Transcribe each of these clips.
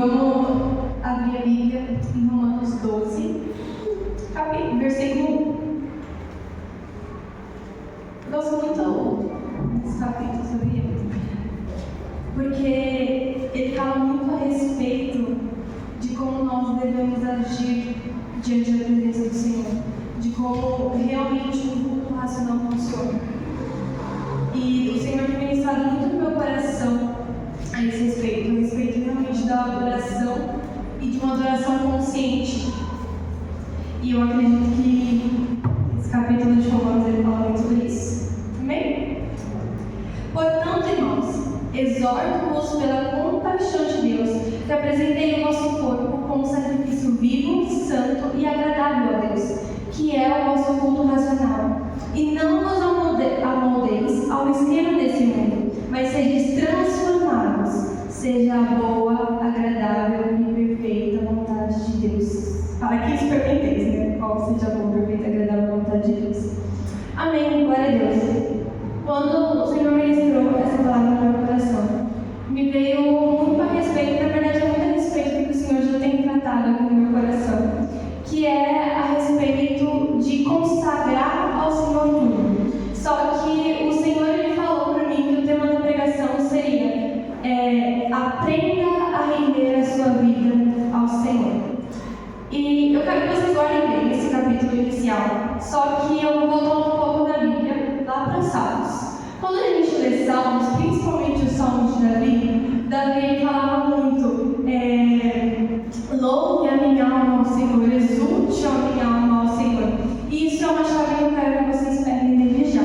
Vamos abrir a Bíblia em Romanos 12, versículo 1. Eu gosto muito desse capítulo, sabia? Porque ele fala muito a respeito de como nós devemos agir diante da presença do Senhor, de como realmente o culto racional funciona. E o Senhor tem ministrado muito no meu coração a esse respeito realmente da adoração e de uma adoração consciente. E eu acredito que esse capítulo de Romanos ele fala muito sobre isso. Amém? Portanto, irmãos, exorto-vos pela compaixão de Deus que apresentei o vosso corpo como sacrifício vivo, santo e agradável a Deus, que é o vosso culto racional. E não vos amoldeis ao esquema desse mundo, mas sejais transformados, seja a boa, agradável e perfeita vontade de Deus. Para que experimenteis, né? Qual seja a boa, perfeita e agradável vontade de Deus. Amém, glória a Deus. Quando o Senhor ministrou essa palavra no meu coração, me veio muito a respeito, na verdade é muito a respeito do que o Senhor já tem tratado aqui no meu coração, que é a respeito de consagrar ao Senhor tudo. Só que o Senhor ele falou para mim que o tema da pregação seria aprenda a render a sua vida ao Senhor. E eu quero que vocês guardem bem esse capítulo inicial, só que eu vou voltar um pouco na Bíblia, lá para Salmos. Quando a gente lê Salmos, principalmente os Salmos de Davi falava muito, louve a minha alma ao Senhor, exulte a minha alma ao Senhor. E isso é uma chave que eu quero que vocês peguem desde já.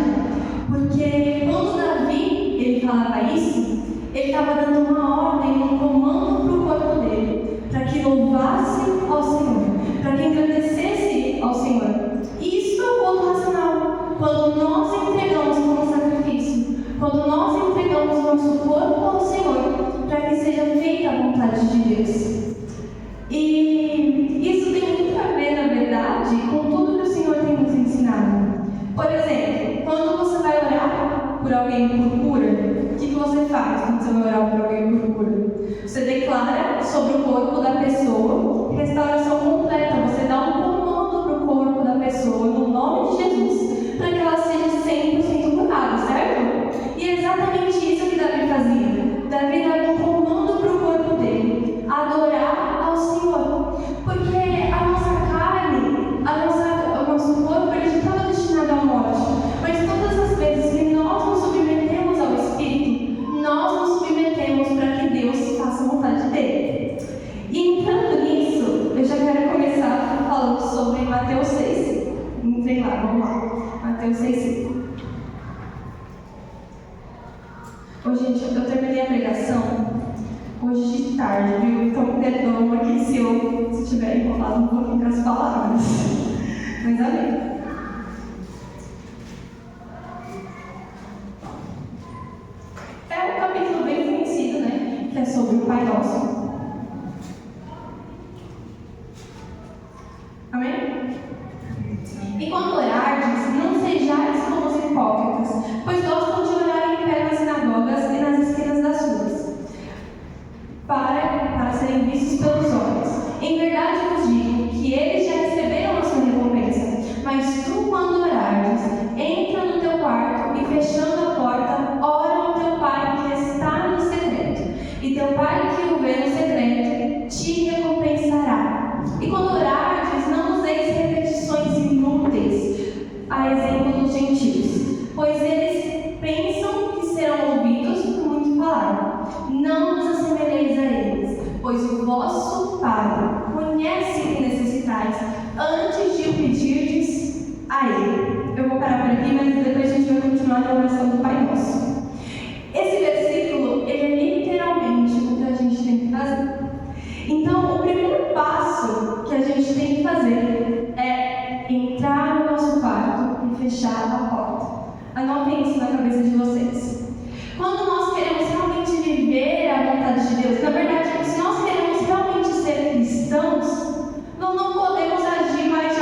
Porque quando Davi ele falava isso, ele estava dando uma ordem, um comando para o corpo dele, para que louvasse ao Senhor, para que engrandecesse ao Senhor. E isso é o culto racional. Quando nós entregamos como sacrifício, quando nós entregamos nosso corpo ao Senhor, para que seja feita a vontade de Deus. E isso tem muito a ver, na verdade, com tudo que o Senhor tem nos ensinado. Por exemplo, quando você vai orar por alguém por cura, o que você faz quando você vai orar por alguém por cura? Você declara sobre o corpo da pessoa restauração completa. Você dá um comando para o corpo da pessoa, no nome de Jesus, para que ela seja 100% curada, certo? E é exatamente isso que Davi fazia. Davi dava um comando para o corpo dele, adorar ao Senhor. Porque a nossa carne, o nosso corpo, ele já estava destinado à morte. Mas todas as vezes que nós nos submetemos ao Espírito, nós nos submetemos para que Deus faça a vontade dele. E entrando nisso, eu já quero começar falando sobre Mateus 6. Entrem lá, vamos lá. Mateus 6. Ô, gente, eu terminei a pregação hoje de tarde, viu? Então, perdão aqui se eu estiver enrolado um pouquinho com as palavras. Mas amém. É um capítulo bem conhecido, né? Que é sobre o Pai Nosso. Amém? E quando orardes, não sejais como os hipócritas, pois gostam de orar em pé nas sinagogas e nas esquinas das ruas, para serem vistos pelos homens. Em verdade vos digo que eles já receberam a sua recompensa. Mas tu, quando orares, entra no teu quarto e, fechando a porta, ora ao teu Pai que está no secreto. E teu Pai que o vê no secreto te recompensará. E quando orardes, não useis repetições inúteis, a exemplo dos gentios, pois eles pensam que serão ouvidos por muito falar. Não vos assemelheis a eles, pois o vosso Pai conhece o que necessitais antes de o pedirdes a Ele. Eu vou parar por aqui, mas depois a gente vai continuar na oração do Pai Nosso. Esse versículo, ele é literalmente o que a gente tem que fazer. Então, o primeiro passo que a gente tem que fazer é entrar no nosso quarto e fechar a porta. Anotem isso na cabeça de vocês. Quando nós queremos realmente viver a vontade de Deus, na verdade, se nós queremos realmente ser cristãos, nós não podemos agir mais de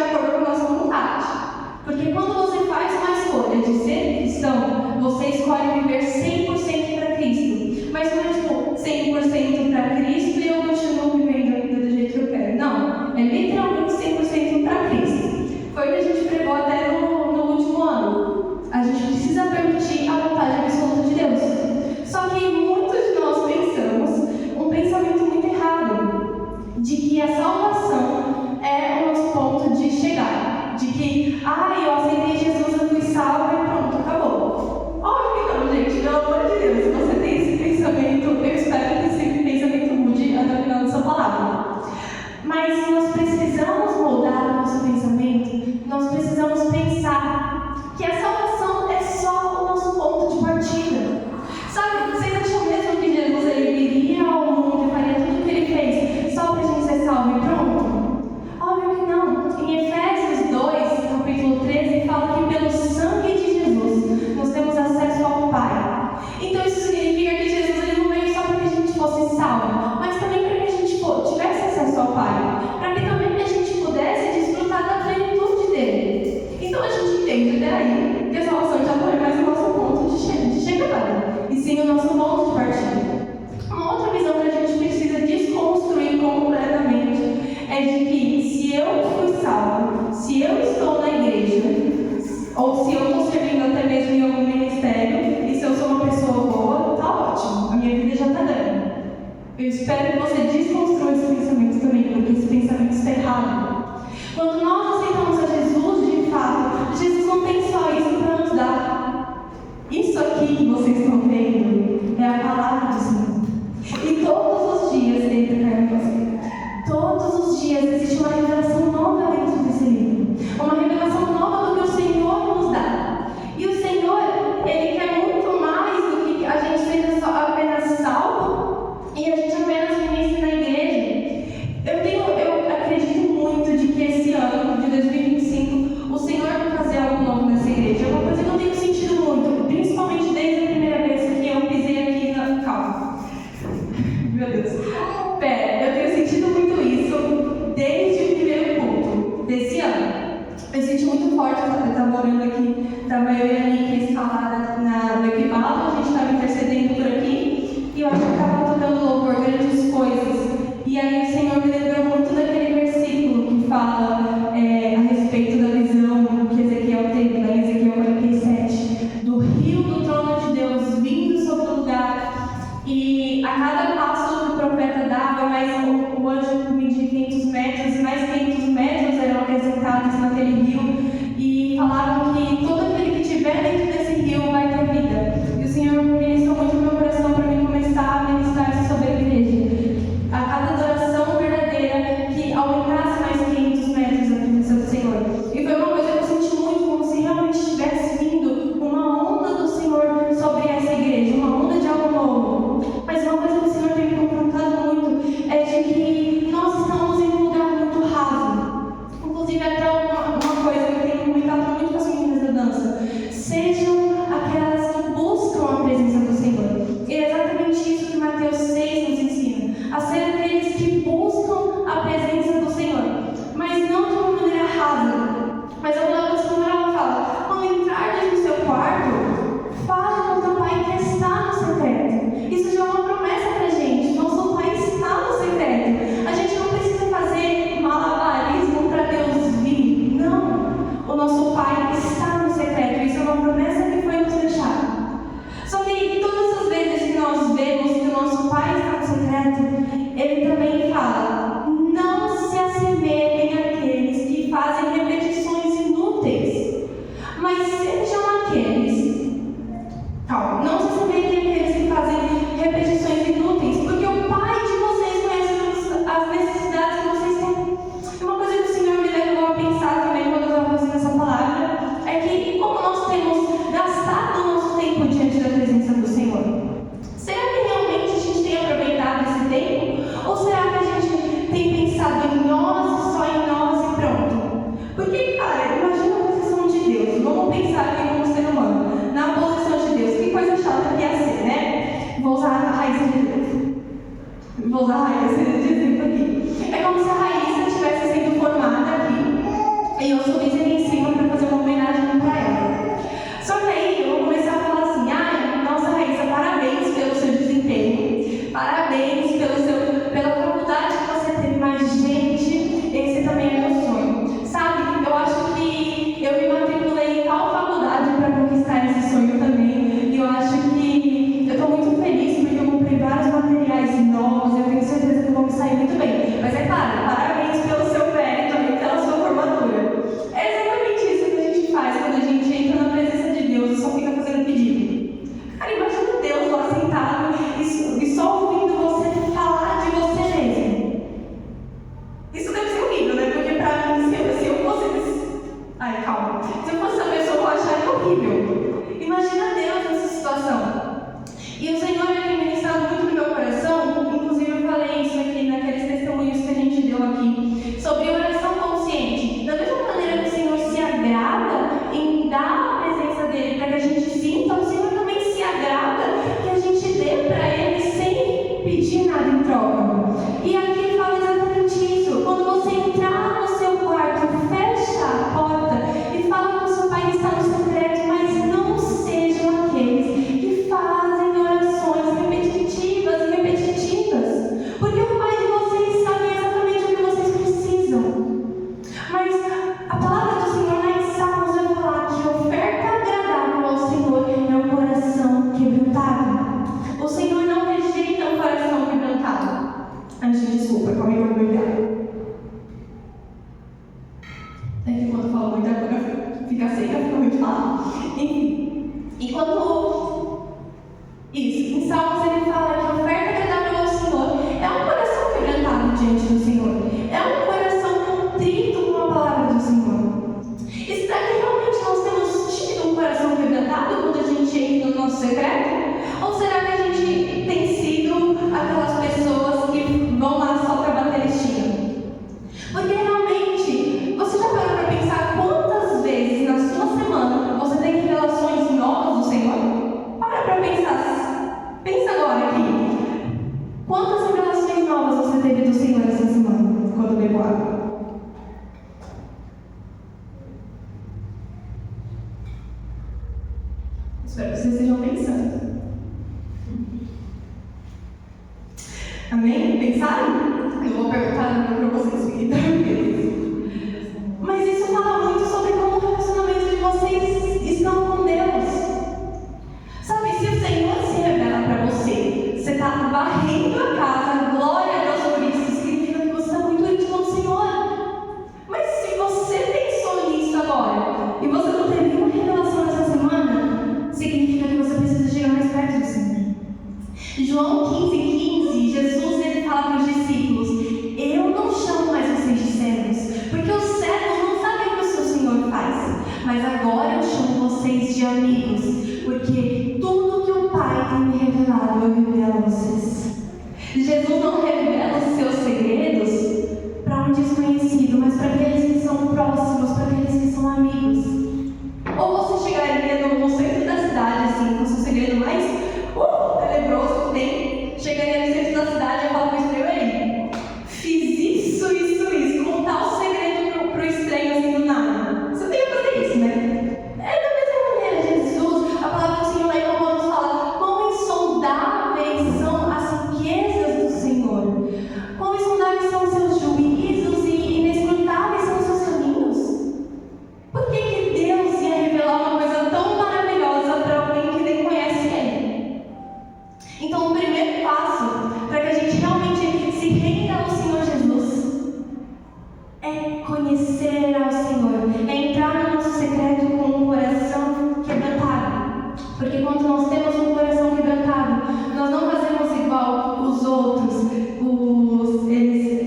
espero que você desconstrua esse pensamento também, porque esse pensamento está errado. Quando nós aceitamos a Jesus de fato, Jesus não tem só isso para nos dar. Isso aqui que vocês estão vendo é a palavra do Senhor. E todos os dias, todos os dias existe uma revelação nova dentro desse livro. Uma revelação nova do que o Senhor nos dá. E o Senhor, Ele quer muito mais do que a gente seja só apenas salvo e a gente apenas vive na igreja. Eu acredito muito de que esse ano, de 2025, o Senhor vai fazer algo novo nessa igreja. É uma coisa que eu tenho sentido muito, principalmente desde a primeira vez que eu pisei aqui na calma. Meu Deus. Eu tenho sentido muito isso desde o primeiro culto desse ano. Eu senti muito forte, eu estava orando aqui, estava eu e a Nick escalada no equipamento, a gente estava intercedendo por aqui, e eu acho que estava tocando louvor, grandes coisas. E aí o Senhor me lembrou muito daquele versículo que fala a respeito da visão que Ezequiel teve, lá em Ezequiel 47, do rio do trono de Deus vindo sobre o lugar. E a cada passo que o profeta dava, mais o anjo media 500 metros, e mais 500 metros eram acrescentados naquele rio, e falavam que todo aquele que estiver dentro desse rio vai ter vida. E o Senhor ministrou muito no meu coração para mim começar a ministrar sobre a igreja. A cada adoração verdadeira, que aumentasse mais 500 metros a presença do Senhor. E foi uma coisa que eu senti muito, como se realmente estivesse vindo uma onda do Senhor sobre essa igreja, uma onda de algo novo. Mas uma coisa que o Senhor tem me confrontado muito é de que nós estamos em um lugar muito raso. Inclusive, até uma coisa que eu tenho comentado muito com as meninas da dança: sejam aquelas que buscam a presença do Senhor. E é exatamente isso que Mateus 6 nos ensina: a ser aqueles que buscam a presença do Senhor, mas não de uma maneira rasa. Mas a palavra do Senhor, ela fala: quando entrardes no seu quarto, fale com o teu Pai que está no secreto. Isso já é uma promessa pra gente. Nosso Pai está no secreto. A gente não precisa fazer malabarismo para Deus vir. Não. O nosso Pai está no secreto. Isso é uma promessa que foi nos deixada. Só que todas as vezes que nós vemos que o nosso Pai está no secreto, Ele também fala: não se assemelhem àqueles que fazem repetições inúteis, mas sejam aqueles. Calma, não se assemelhem àqueles que fazem repetições inúteis, porque o Pai de vocês conhece as necessidades que vocês têm. E uma coisa que o Senhor me levou a pensar também quando eu estava fazendo essa palavra é que, como nós temos gastado o nosso tempo diante da presença do Senhor, será que realmente a gente tem aproveitado esse tempo? Ou será que a gente tem pensado em nós, só em nós e pronto? Porque, cara, imagina a posição de Deus. Vamos pensar aqui como ser humano, na posição de Deus. Que coisa chata que ia ser, né? Vou usar a Raíssa de Deus. Vou usar a Raíssa de exemplo aqui. É como se a Raíssa estivesse sendo formada aqui e eu subisse aqui em cima para fazer uma homenagem para ela. Só que aí eu vou começar a falar assim: ai, nossa Raíssa, parabéns pelo seu desempenho, parabéns pela faculdade que você teve, mas gente, esse também é meu sonho. Sabe, eu acho que eu me matriculei em tal faculdade para conquistar esse sonho também, e eu acho que eu estou muito feliz porque eu comprei vários materiais novos, eu tenho certeza que vão me sair muito bem. Mas é claro, parabéns pelo seu mérito e pela sua formatura. É Ai, gente, desculpa, calma aí que eu vou beber água. É que quando eu falo muito, a boca fica seca, fica muito fácil. Enfim, isso, em Salmos ele fala que a oferta agradável ao Senhor é um coração quebrantado diante do Senhor. É um coração contrito com a palavra do Senhor. E será que realmente nós temos tido um coração quebrantado quando a gente entra no nosso secreto? Ou será que a gente tem sido aquelas pessoas que vão lá só para bater listinha? Porque realmente, você já parou para pensar quantas vezes na sua semana você tem revelações novas do Senhor? Para pensar. Pensa agora aqui. Quantas revelações novas você teve do Senhor essa semana, quando bebeu água? Espero que vocês estejam pensando. Amém? Pensaram? Eu vou perguntar para vocês, fiquem tranquilos. Mas isso fala muito sobre como o relacionamento de vocês estão com Deus. Sabe, se o Senhor se revela para você, você está varrendo a casa, glória a Deus por isso, significa que você está muito íntimo do Senhor. Mas se você pensou nisso agora, e você não teve nenhuma revelação essa semana, significa que você precisa chegar mais perto do Senhor. João 15:15, Jesus ele fala para os discípulos: eu não chamo mais vocês de servos, porque os servos não sabem o que o seu Senhor faz, mas agora eu chamo vocês de amigos, porque tudo que o Pai tem me revelado eu revelo a vocês. Jesus não revela os seus segredos para um desconhecido, mas para aqueles que são próximos, para aqueles que são amigos. Ou você chegaria no centro da cidade assim, com o seu segredo mais tenebroso que tem, chegaria no centro da cidade e falar para o estranho: ei, fiz isso, contar o segredo para o estranho assim do nada. Você tem que fazer isso, né? É da mesma maneira, Jesus, a palavra do Senhor lá em Romanos fala: quão insondáveis são as riquezas do Senhor, quão insondáveis são os seus juízos e inescrutáveis são os seus caminhos. Por que Deus ia revelar uma coisa tão maravilhosa para alguém que nem conhece Ele? Então, o primeiro passo para que a gente realmente se renda ao Senhor Jesus é conhecer ao Senhor, é entrar no nosso secreto com um coração quebrantado. Porque quando nós temos um coração quebrantado, nós não fazemos igual os outros,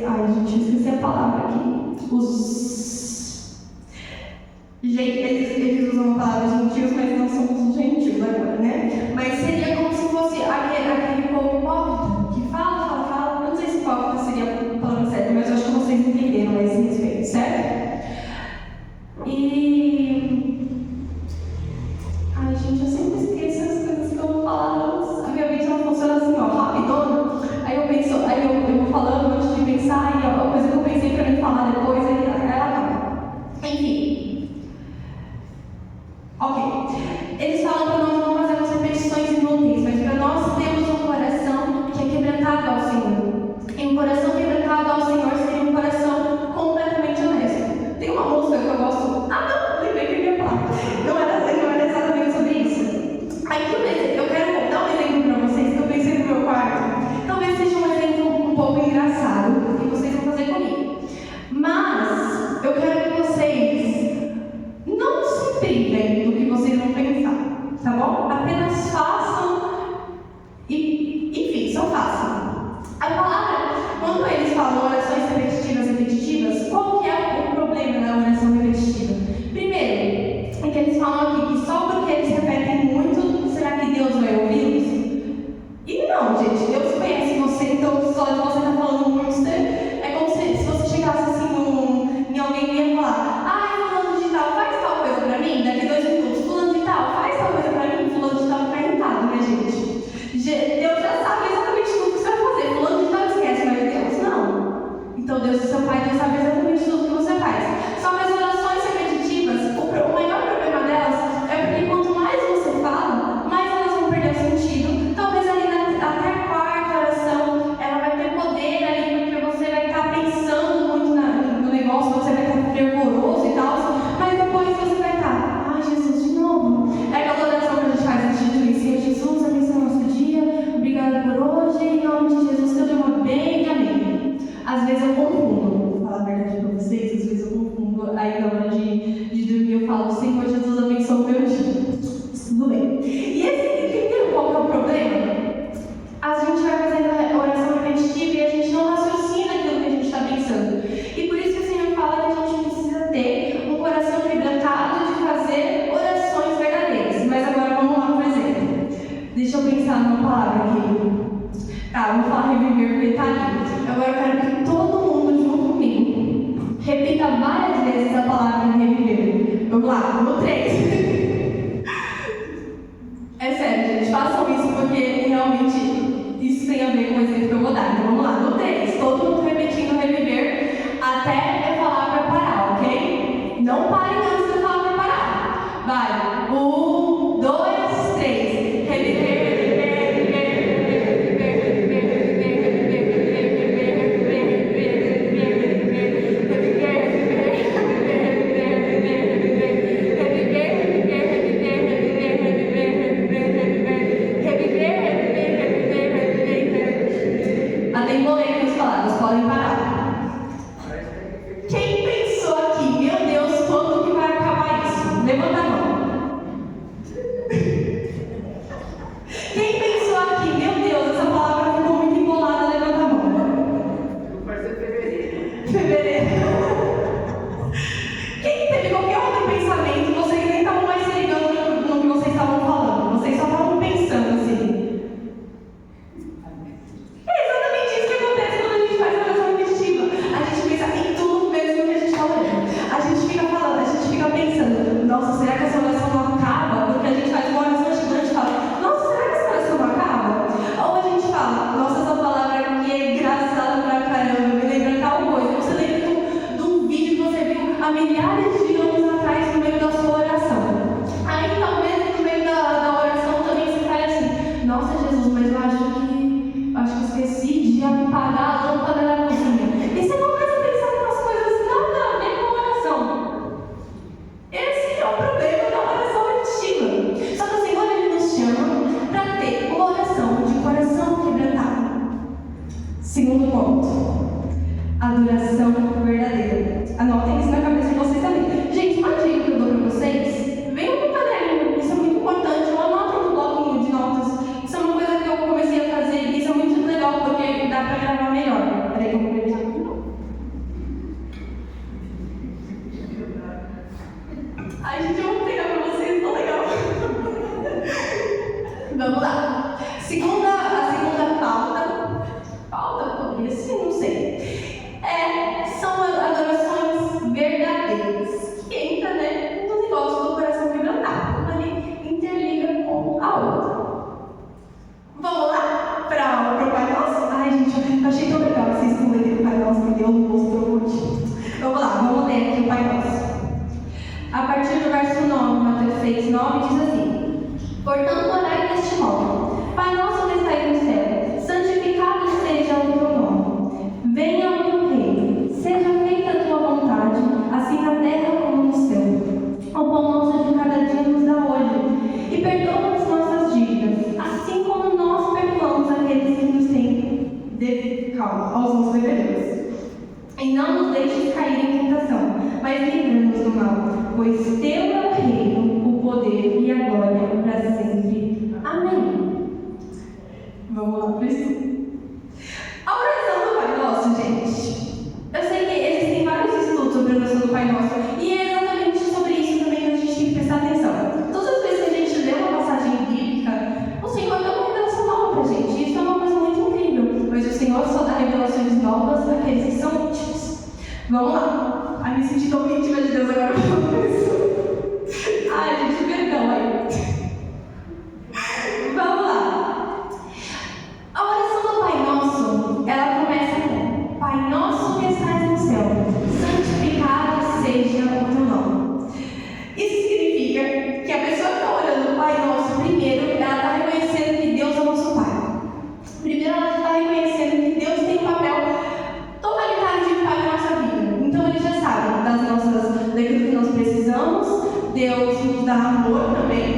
ai gente, esqueci a palavra aqui, eles usam a palavra gentios, mas não somos gentios agora, né? Mas seria como se fosse aquele povo hipócrita, que fala, eu não sei se hipócrita seria a palavra certa, mas eu acho que vocês entenderam esse respeito, certo? Ai gente, eu sempre esqueço as coisas que eu vou falar, a minha mente não funciona assim, ó, rapidona. Aí eu vou falando antes de pensar, e a coisa que eu pensei pra mim falar depois, aí ela acaba. Enfim. Ok, eles falam para nós não fazermos repetições inúteis, mas para nós termos um coração que é quebrantado ao Senhor. E um coração quebrantado ao Senhor seria um coração completamente honesto. Tem uma música que eu gosto. Lembrei que eu ia falar. Não era exatamente sobre isso. Aqui eu quero dar um exemplo para vocês que eu pensei no meu quarto. Talvez seja um exemplo um pouco engraçado que vocês vão fazer comigo. Mas eu quero que vocês não se privem do que vocês vão pensar, tá bom? Apenas façam e, enfim, só façam. A palavra, quando eles falam orações repetitivas, qual que é o problema da oração repetitiva? Primeiro, é que eles falam aqui que só porque eles repetem muito, será que Deus vai ouvi-los? E não, gente, Deus conhece você, então só de você estar falando muito, é como se você chegasse assim em alguém e ia falar: fulano de tal, faz tal coisa pra mim, daqui 2 minutos, fulano de tal, faz tal coisa pra mim, fulano de tal fica irritado, né, gente? Deus já sabe exatamente tudo que você vai fazer, fulano de tal esquece, mas Deus não. Então Deus e seu Pai, Deus sabe exatamente tudo que você faz. Só que as orações repetitivas, o maior problema delas é porque quanto mais você fala, mais elas vão perder o sentido. Talvez ali até a quarta oração, ela vai ter poder ali, porque você vai estar pensando muito no negócio, você vai estar fervoroso e tal, mas depois você vai estar: ai Jesus, de novo. É aquela oração que a gente faz antes de dormir: Senhor Jesus, abençoe o nosso dia, obrigada por hoje, em nome de Jesus, que eu durma bem e amém. Às vezes eu confundo, vou falar a verdade para vocês, às vezes eu confundo, aí na hora de dormir eu falo, Senhor Jesus, abençoa o meu dia. Tudo bem. E entendeu qual que é o problema? A gente vai fazendo oração repetitiva e a gente não raciocina aquilo que a gente está pensando. E por isso que o Senhor fala que a gente precisa ter um coração quebrantado de fazer orações verdadeiras. Mas agora vamos lá, por exemplo. Deixa eu pensar numa palavra aqui. Tá, vou falar reviver porque tá ali. Agora eu quero que todo mundo junto comigo repita várias vezes a palavra reviver. Vamos lá, no 3. É sério, gente, façam isso porque realmente isso tem a ver com o exemplo que eu vou dar. Então vamos lá, no 3, todo mundo repetindo reviver até eu falar para parar, ok? Não parem antes de eu falar para parar. Vai, 1, 2, 3, reviver. Podem parar. Quem pensou aqui, meu Deus, quando que vai acabar isso? Levanta a mão. Quem pensou aqui, meu Deus, essa palavra ficou muito embolada? Levanta a mão. Vai ser fevereiro. Fevereiro. Quem teve qualquer outro pensamento? Vocês nem estavam mais se ligando no que vocês estavam falando. Vocês só estavam pensando assim. Nossa, será que essa oração não acaba? Porque a gente faz uma oração gigante e fala, nossa, será que essa oração não acaba? Ou a gente fala, nossa, essa palavra aqui é engraçada pra caramba, me lembra tal coisa. Você lembra de um vídeo que você viu há milhares de anos atrás no meio da sua oração. Aí talvez no meio da oração também você fale assim, nossa Jesus, mas eu acho que esqueci de apagar a lâmpada da cozinha. E você começa a pensar em umas coisas nada a ver com a oração. Esse é o problema da oração repetitiva. Só que o Senhor ele nos chama para ter uma oração de coração quebrantado. Segundo ponto, adoração verdadeira. Anotem isso na cabeça de vocês também. Gente, uma dica que eu dou para vocês, venham com o caderninho, isso é muito importante. Ou anotem no bloquinho de notas. Isso é uma coisa que eu comecei a fazer e isso é muito legal porque dá para gravar melhor. Peraí que eu vou começar de novo. Ai, gente, eu vou pegar pra vocês, tão legal. Vamos lá. A segunda pauta, poderia ser, não sei. São adorações verdadeiras, que entra, né, no negócio do coração quebrantado. Uma ali interliga com a outra. Vamos lá para o Pai Nosso? Ai, gente, eu achei tão legal que vocês estão lendo o Pai Nosso que Deus mostrou hoje. Vamos lá, vamos ler aqui o Pai Nosso. A partir do verso 9, Mateus 6, 9, diz assim: portanto, orai deste modo: Pai nosso que estais no céu, santificado seja o teu nome. Venha o teu reino. Seja feita a tua vontade, assim na terra como no céu. O pão nosso de cada dia nos dá hoje. E perdoa-nos nossas dívidas, assim como nós perdoamos aqueles que nos têm aos nossos devedores. E não nos deixes cair em tentação, mas livra-nos do mal. Pois teu é o reino, o poder e a glória para sempre. Amém. Vamos lá para isso. A oração do Pai Nosso, gente. Eu sei que existem vários estudos sobre a oração do Pai Nosso. E é exatamente sobre isso também que a gente tem que prestar atenção. Todas as vezes que a gente lê uma passagem bíblica, o Senhor dá uma revelação nova para a gente. Isso é uma coisa muito incrível. Mas o Senhor só dá revelações novas àqueles que são íntimos. Vamos lá. Ai, me senti tão íntima de Deus agora falando isso. Ai, gente, perdão aí. Vamos lá. A oração do Pai Nosso, ela começa com: Pai Nosso que estás no céu, santificado seja o teu nome. Isso significa que a pessoa que está orando o Pai Nosso, primeiro, ela está reconhecendo que Deus é o nosso Pai. Primeiro, ela está reconhecendo que Deus tem um papel totalitário de Pai na nossa vida. Então, Ele já sabe daquilo que nós precisamos. Deus nos dá amor também.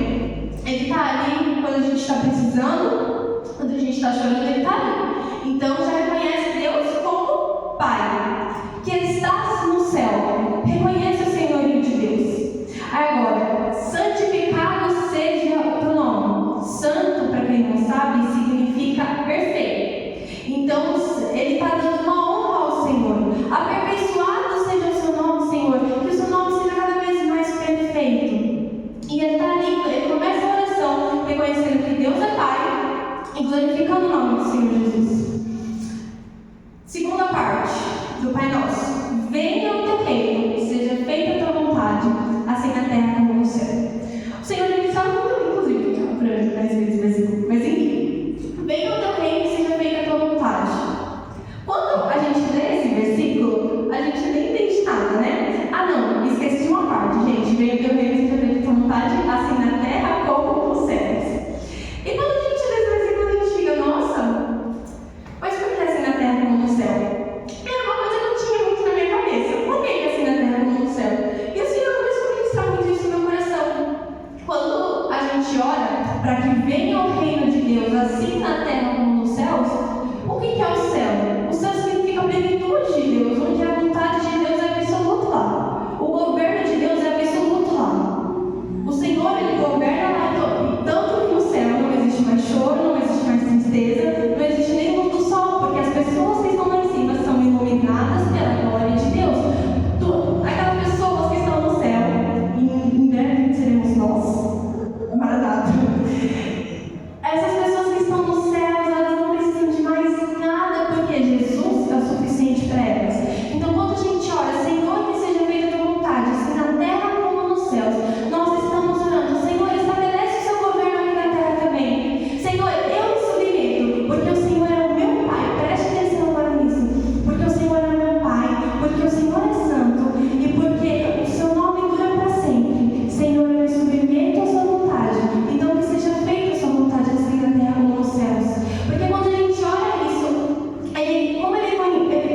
do Pai Nosso. Venha o teu reino, seja feita a tua vontade, assim na terra como no céu. O Senhor, ele sabe muito, inclusive, para mais vezes versículo, mas enfim. Venha o teu reino, seja feita a tua vontade. Quando a gente lê esse versículo, a gente nem entende nada, né? Ah, não, esqueci de uma parte, gente. Venha o teu reino, seja feita a tua vontade, assim na terra como nos céus. E quando a gente lê esse versículo, a gente fica, nossa, mas por que assim na terra como no céu? Era uma coisa que eu tinha muito na minha cabeça. Por que assim na terra como no céu? E o Senhor começou a ministrar muito isso no meu coração. Quando a gente ora para que venha o reino de Deus assim na terra como nos céus, o que é o céu? O céu significa a plenitude de Deus, onde a vontade de Deus é absoluta lá. O governo de Deus é absoluto lá. O Senhor, ele governa lá, tanto que no céu não existe mais choro, não existe mais tristeza, não existe nem luz do sol, porque as pessoas que estão lá em cima são iluminadas pela glória de Deus. Aquelas pessoas que estão no céu, em breve seremos nós, Maranata. Essas pessoas que estão no céu, elas não precisam de mais nada, porque Jesus é o suficiente para elas. Então, quando a gente ora, Senhor, que seja feita a tua vontade, assim na terra como nos céus, nós estamos orando, Senhor, estabelece o seu governo aqui na terra também. Senhor, eu me submeto, porque o Senhor é o meu Pai. Preste atenção agora nisso. Porque o Senhor é o meu Pai, porque o Senhor é santo e porque o seu nome dura para sempre. Senhor, eu me submeto à sua vontade. Então, que seja feita a sua vontade assim na terra como nos céus. Porque quando a gente olha isso, como ele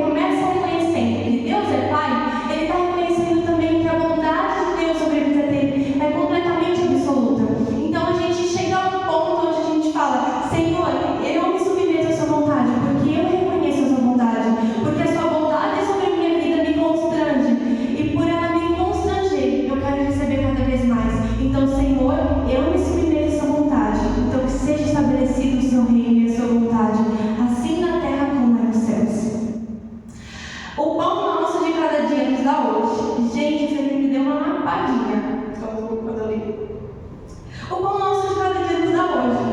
começa reconhecendo que Deus é Pai, ele está reconhecendo também que a bondade de Deus sobre a vida dele é completamente absoluta. Então a gente chega a um ponto onde a gente fala, Senhor, eu me submeto à sua vontade, porque eu reconheço a sua bondade, porque a sua bondade sobre a minha vida me constrange, e por ela me constranger, eu quero receber cada vez mais. Então, Senhor, eu me submeto à sua vontade. Então, que seja estabelecido o seu reino e a sua vontade, assim na terra como é nos céus. O pão nosso de cada dia nos dá hoje. Gente, isso aqui me deu uma lapadinha quando eu li. O pão nosso de cada dia nos dá hoje.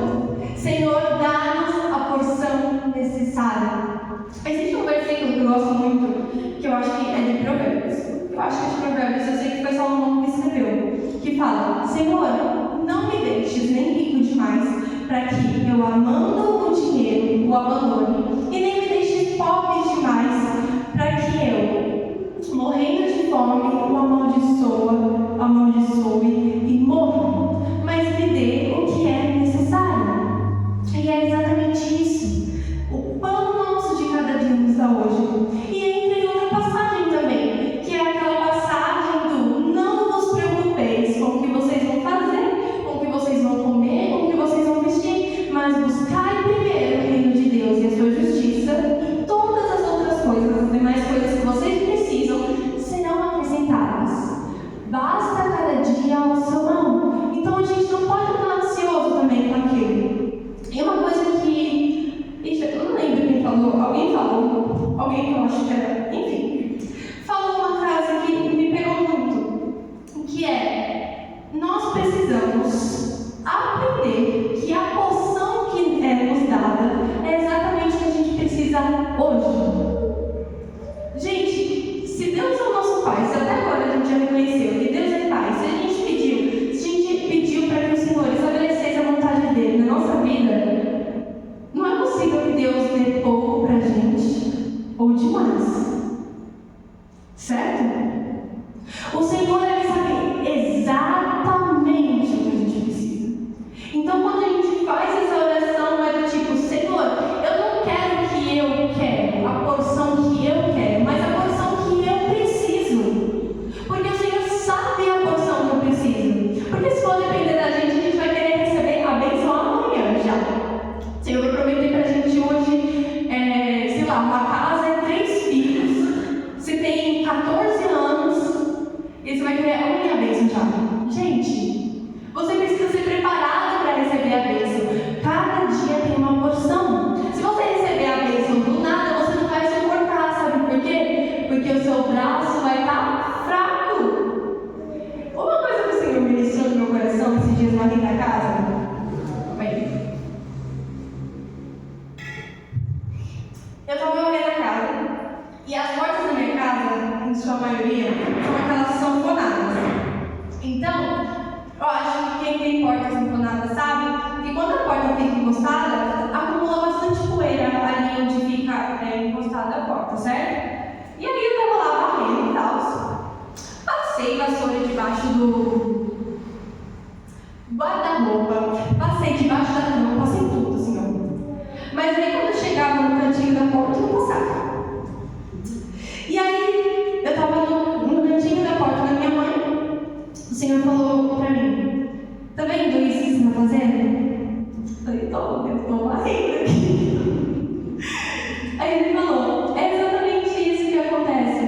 Senhor, dá-nos a porção necessária. Existe um versículo que eu gosto muito, que eu acho que é de Provérbios. Eu acho que é de Provérbios, eu sei que foi Salomão que escreveu, que fala, Senhor, não me deixes nem rico demais, para que eu, amando o dinheiro, o abandone, e nem me deixes pobre demais, para que eu, morrendo de fome, o amaldiçoe e morra, mas me dê o que é necessário. E é exatamente isso. O pão nosso de cada dia nos dá hoje. E entra em outra passagem também, que é aquela passagem do não vos preocupeis com o que vocês vão fazer, com o que vocês vão comer, com o que vocês vão vestir, mas buscai primeiro o reino de Deus e a sua justiça, e todas as outras coisas, as demais coisas que vocês precisam, serão acrescentadas. Basta cada dia ao seu mal. Então a gente não pode ficar ansioso também com aquilo. E uma coisa que, eu não lembro quem falou, alguém que eu acho que era, enfim, falou uma frase que me pegou muito, que é, nós precisamos aprender que a porção que é nos dada é exatamente o que a gente precisa hoje. Gente, se Deus é o nosso Pai, se até agora a gente já reconheceu que Deus é Pai, se a gente pediu para que o Senhor estabelecesse a vontade dele na nossa vida, não é possível que Deus dê pouco para a gente ou demais. Certo? O Senhor, ele sabe exatamente o que a gente precisa. Então, quando a gente faz essa oração, é do tipo, Senhor, eu não quero o que eu quero, a porção que eu quero, mas a porção que eu preciso. Porque o Senhor sabe a porção que eu preciso. Porque se for depender da gente, a gente vai querer receber a bênção amanhã já. O Senhor vai prometer pra gente hoje, sei lá, uma casa e 3 filhos. Se tem 14 anos, e você vai querer amanhã a bênção já. Gente, você precisa ser preparado para receber a bênção. Cada dia tem uma porção. Se você receber a bênção do nada, você não vai suportar, sabe por quê? Porque o seu braço vai estar fraco. Uma coisa que o Senhor ministrou no meu coração esses dias lá dentro da casa. Eu estava morrendo na casa e as portas sua maioria, são aquelas sanfonadas. Então, eu acho que quem tem porta sanfonada sabe que quando a porta fica encostada, acumula bastante poeira ali onde fica encostada a porta, certo? E aí eu tava lá varrendo e tal. Passei vassoura debaixo do guarda-roupa, passei debaixo da cama, passei tudo assim, ó. Mas aí quando eu chegava no cantinho da porta, eu não passava. E aí eu tava no cantinho da porta da minha mãe, o Senhor falou pra mim: tá vendo isso que você tá fazendo? Eu falei: eu tô varrendo aqui. Aí ele falou: é exatamente isso que acontece.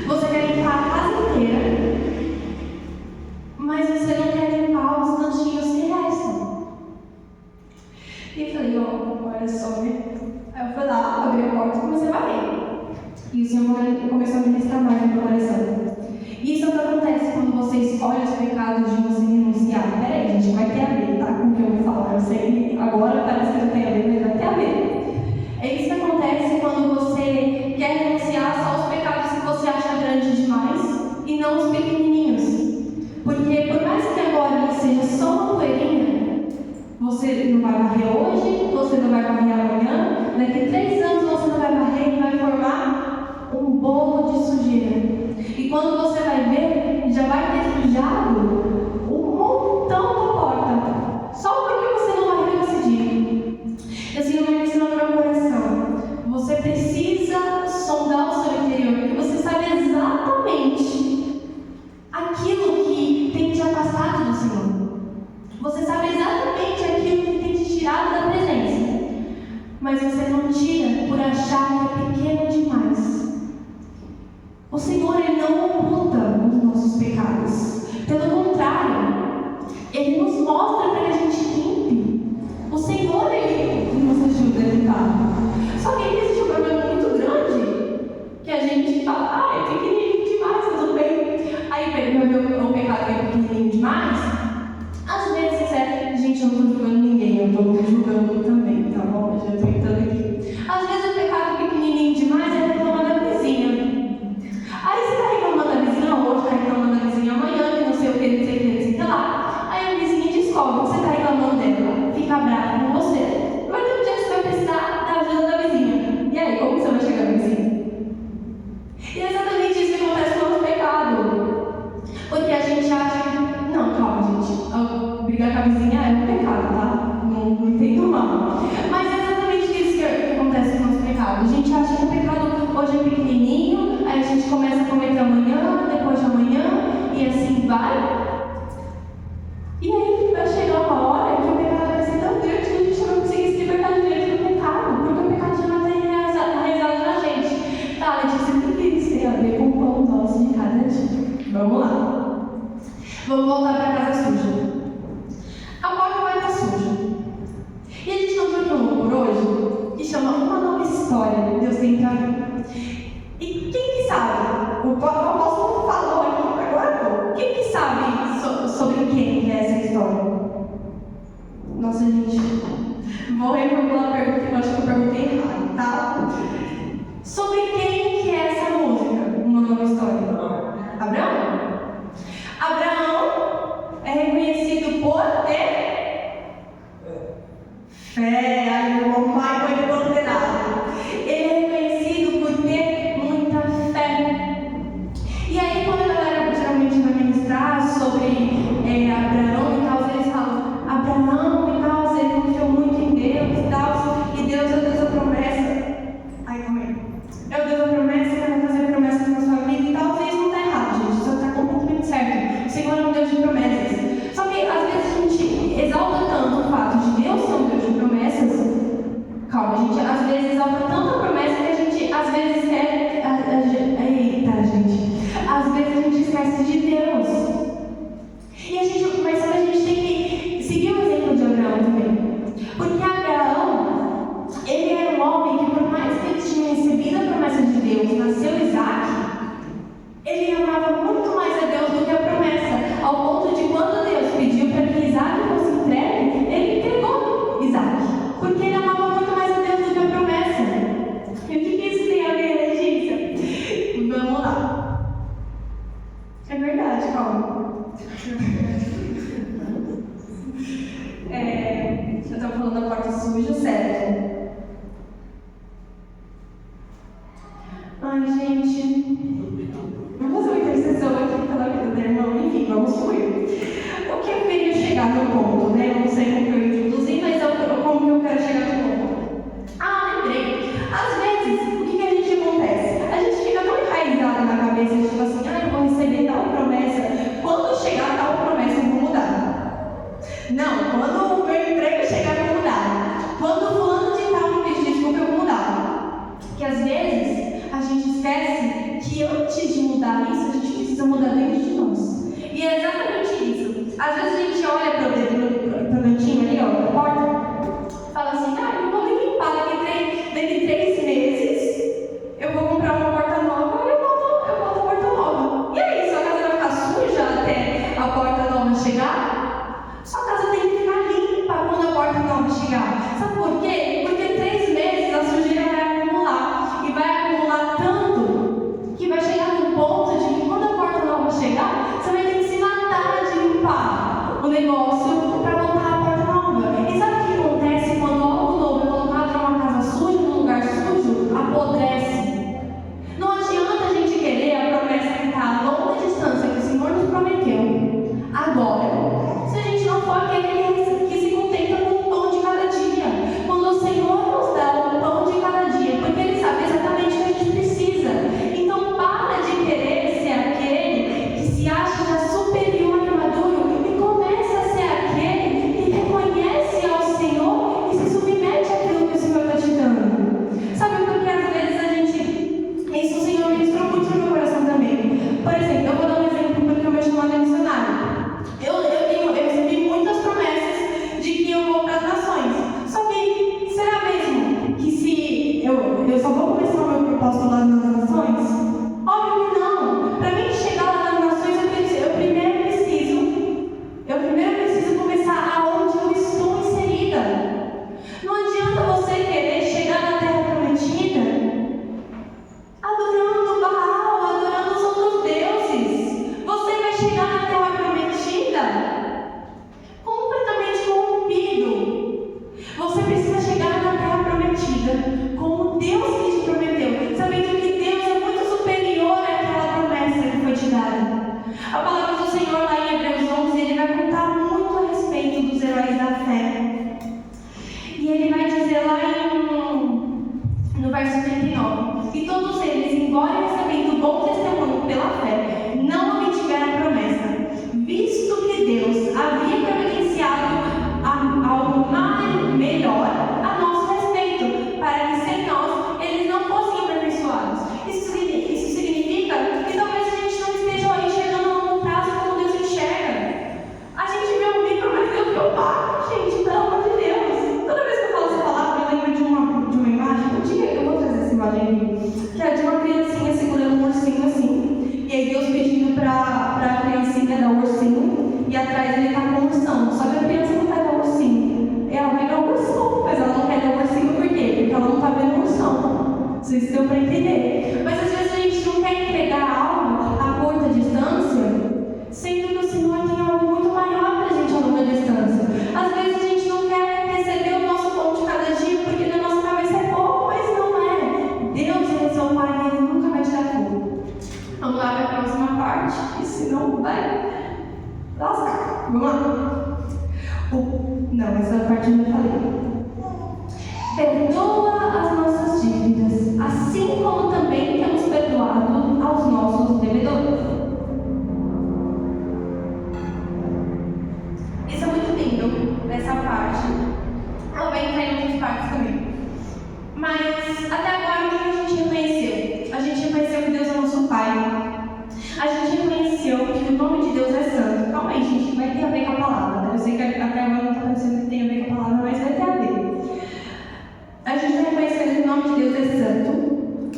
Você quer limpar a casa inteira, mas você não quer limpar os cantinhos que restam. E eu falei: olha só, né? Aí eu fui lá, abri a porta e comecei a varrer. E o Senhor começou a ministrar mais no meu coração. Isso é o que acontece quando você escolhe os pecados de você renunciar. Peraí, gente, vai ter a ver, tá? Com o que eu vou falar. Eu sei que agora parece que não tem a ver, mas vai ter a ver. É isso que acontece quando você quer renunciar só os pecados que você acha grandes demais e não os pequenininhos. Porque por mais que agora seja só uma poeirinha, você não vai varrer hoje, você não vai varrer amanhã, daqui 3 anos você não vai varrer e vai formar um bolo de sujeira. E quando você vai ver, já vai ter sujado um montão da porta. Só porque você não varreu esse dia. Assim, eu me ensinou no meu coração. Você precisa sondar o seu interior, porque você sabe exatamente aquilo que tem te afastado do Senhor. Você sabe exatamente aquilo que tem te tirado da presença. Mas você não tira por achar que é pequeno demais. O Senhor, Ele não oculta os nossos pecados. Pelo contrário, Ele nos mostra para que a gente limpe. O Senhor, Ele nos ajuda a limpar. Só que existe um problema muito grande, que a gente fala: é pequenininho demais, tudo bem. Aí o pecado é pequenininho demais. Às vezes gente, eu não estou julgando ninguém, eu estou me julgando também, tá bom? Eu já estou entrando aqui. Às vezes o pecado pequenininho demais é reclamar da vizinha. Aí você está reclamando da vizinha hoje, está reclamando da vizinha amanhã, que não sei o que, não sei o que, não sei o que lá. Aí a vizinha descobre que você está reclamando dela, fica brava com você. Vai ter um dia que você vai precisar da ajuda da vizinha. E aí, como você vai chegar na vizinha? E é exatamente isso que acontece com o nosso pecado. Porque a gente acha que... Não, calma, gente. Brigar com a vizinha é um pecado, tá? Não entendo mal. Mas é exatamente isso que acontece com o nosso pecado. A gente acha que o pecado hoje é pequenininho, aí a gente começa a cometer amanhã, depois de amanhã, e assim vai. E aí vai chegar uma hora que o pecado vai ser tão grande que a gente não vai conseguir se libertar direito do pecado, porque o pecado já vai ter enraizado na gente. Tá, Letícia, o que isso tem a ver com o pão nosso de cada dia? Vamos lá. Vamos voltar para a casa suja. A porta vai estar suja. E a gente não viu um louvor hoje que chama Uma Nova História. Deus tem para mim. E quem que sabe? O apóstolo falou aqui agora. Quem que sabe sobre quem é essa história? Nossa, gente. Vou reformular a pergunta, que eu acho que eu perguntei errado, tá? Sobre quem que é essa música? Uma Nova História. Abraão? Abraão é reconhecido por ter fé. Aí o pai foi condenado. Ele é reconhecido por ter muita fé. E aí, quando a galera geralmente vai ministrar sobre Abraão e tal, eles falam: Abraão e tal, ele confiou muito em Deus e tal, e Deus é o Deus da promessa. Ai, calma aí. É o Deus da promessa, que vai fazer promessas na sua vida e tal. E isso não está errado, gente. Isso está completamente certo. O Senhor é um Deus de promessas. Só que às vezes a gente exalta tanto o fato de Deus ser um Deus de promessas. Calma, a gente às vezes exalta tanto a promessa que a gente às vezes quer. Eita, gente. Às vezes a gente esquece de Deus. Mas a gente tem que seguir o exemplo de Abraão também. Porque Abraão, ele era um homem que, por mais que ele tinha recebido a promessa de Deus, nasceu Isaac, ele amava muito mais a Deus do que a promessa, ao ponto de quando Deus pediu para que Isaac fosse entregue, ele entregou Isaac, porque ele amava muito mais a Deus do que a promessa. E o que isso tem a ver, Letícia? Ai, gente, vou fazer uma intercessão aqui pela vida da irmã, enfim, vamos fluir. O que eu queria chegar no ponto, né? Eu não sei como que eu introduzi, mas como que eu quero chegar no ponto. Lembrei. Às vezes, o que a gente acontece? A gente fica tão enraizado na cabeça, tipo assim, eu vou receber tal promessa, quando chegar tal promessa eu vou mudar. Não, quando o meu emprego chegar eu vou mudar. Quando o fulano de tal me pedir desculpa eu vou mudar. Porque às vezes a gente esquece que antes de mudar isso, a gente precisa mudar dentro de nós. E é exatamente isso. Às vezes a gente olha para o cantinho ali, ó, da porta, fala assim, eu vou me limpar daqui 3 meses, eu vou comprar uma porta nova e eu boto a porta nova. E aí, sua casa vai ficar suja até a porta nova chegar? Sua casa tem que ficar limpa quando a porta nova chegar. Sabe por quê? Porque 3 meses a sujeira vai acumular. E vai acumular tanto que vai chegar num ponto de que quando a porta nova chegar, você vai ter que se matar de limpar o negócio para botar a porta nova. E sabe o que acontece quando algo novo é colocado numa casa suja, num lugar sujo? Apodrece. Não adianta a gente querer a promessa que está a longa distância que o Senhor nos prometeu agora, se a gente não for aquele que se contenta com o pão de cada dia. Quando o Senhor nos dá o pão de cada dia, porque Ele sabe exatamente o que a gente precisa. Então para de querer ser aquele que se acha já superior e maduro e começa a ser aquele que reconhece ao Senhor e se submete àquilo que o Senhor está te dando. Sabe, porque às vezes a gente... Isso o Senhor ministrou muito no meu coração também. Por exemplo, eu vou dar um exemplo porque o meu chamado é missionário. Eu recebi muitas promessas de que eu vou para as nações. Só que, será mesmo que se eu só vou começar o meu propósito lá nas nações? Óbvio que não. Para mim chegar lá nas nações, eu primeiro preciso começar aonde eu estou inserida. Não adianta você querer chegar na terra prometida adorando Baal, adorando os outros deuses. Você vai chegar na terra prometida completamente corrompido. Você precisa chegar na terra prometida como Deus que te prometeu, sabendo que Deus é muito superior àquela promessa que foi te dada. A palavra do Senhor lá em Hebreus 11, ele vai contar muito a respeito dos heróis da fé. E ele vai dizer lá no verso 39, e todos eles, embora recebendo bom testemunho pela fé, não obtiveram a promessa, visto que Deus havia providenciado algo melhor a nosso respeito, para que sem nós eles não fossem aperfeiçoados. Isso significa que talvez a gente não esteja aí chegando a longo prazo como Deus enxerga. A gente vê um micro, mas Deus vê o macro, gente, pelo amor de Deus. Toda vez que eu falo essa palavra, eu lembro de uma imagem. Um dia eu vou trazer essa imagem aqui, que é de uma criancinha segurando um ursinho assim. E aí Deus pedindo pra criancinha dar o ursinho, e atrás ele tá com o ursão. Só que a criança não quer dar o ursinho. Ela vai dar o ursão, mas ela não quer dar o ursinho por quê? Porque ela não tá vendo o ursão. Vocês deu pra entender. Mas às vezes a gente não quer entregar algo a curta distância, sendo que o Senhor tem algo muito maior pra gente a longa distância. Às vezes a gente não quer receber o nosso pão de cada dia, porque na nossa cabeça é pouco, mas não é. Deus é seu Pai e Ele nunca vai te dar pouco. Vamos lá para a próxima parte, que senão vai lascar. Vamos lá. Não, essa parte eu não falei. Perdoa as nossas dívidas, assim como também temos perdoado aos nossos devedores. Isso é muito lindo, essa parte. Ela vai entrar em outras partes também. Mas até agora o que a gente reconheceu? A gente reconheceu que Deus é nosso Pai. A gente reconheceu que o nome de Deus é santo. Calma aí, gente, vai ter a ver com a palavra. Né? Eu sei que até agora não está parecendo que tem a ver com a palavra, mas vai ter a ver. A gente está reconhecendo que o nome de Deus é santo.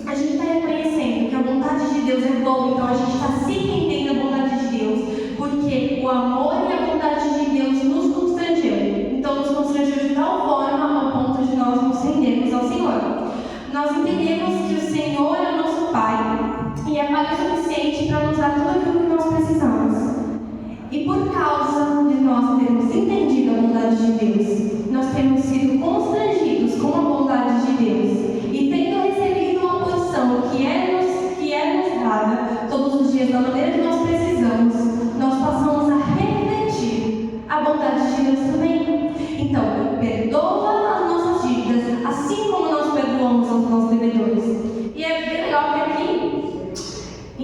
A gente está reconhecendo que a vontade de Deus é boa, então a gente está se rendendo à vontade de Deus, porque o amor e a vontade de Deus nos constrangeu. Então nos constrangeu de tal forma ao ponto de nós nos rendermos ao Senhor. Nós entendemos que o Senhor é o nosso Pai e é Pai o suficiente para nos dar tudo aquilo que nós precisamos. E por causa de nós termos entendido a vontade de Deus, nós temos sido constrangidos com a vontade de Deus. E tendo recebido uma porção que é